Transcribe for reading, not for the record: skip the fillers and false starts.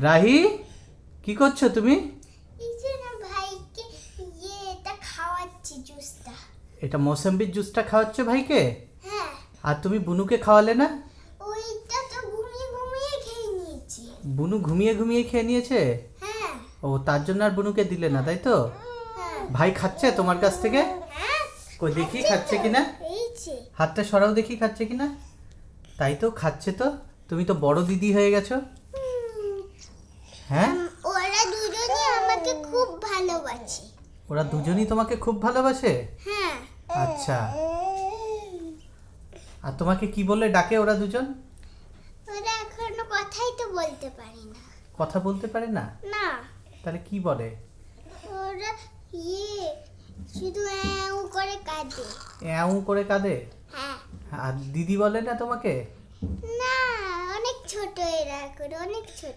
রাহি, কি করছো তুমি? এই যে না ভাইকে এটা খাওয়াচ্ছি জুসটা। এটা মৌসম্বির জুসটা খাওয়াচ্ছো ভাইকে? হ্যাঁ, আর তুমি বুনুকে খাওয়ালে না? ওইটা তো ঘুমিয়ে ঘুমিয়ে খেয়ে নিয়েছি। বুনু ঘুমিয়ে ঘুমিয়ে খেয়ে নিয়েছে? হ্যাঁ ও, তার জন্য আর বুনুকে দিলে না, তাই তো? হ্যাঁ ভাই খাচ্ছে তোমার কাছ থেকে? হ্যাঁ, কই দেখি খাচ্ছে কিনা। এই যে হাতটা সরাও দেখি খাচ্ছে কিনা। তাই তো, খাচ্ছে তো। তুমি তো বড় দিদি হয়ে গেছো। হ্যাঁ, ওরা দুজনই আমাকে খুব ভালোবাসে। ওরা দুজনই তোমাকে খুব ভালোবাসে? হ্যাঁ, আচ্ছা, আর তোমাকে কি বলে ডাকে ওরা দুজন? ওরা এখনো কথাই তো বলতে পারি না। কথা বলতে পারে না? না, তাহলে কি বলে? ওরা শুধু অ্যাঁ করে কাঁদে। এও করে কাঁদে? হ্যাঁ, আর দিদি বলে না তোমাকে? না, অনেক ছোট এরা এখন, অনেক ছোট।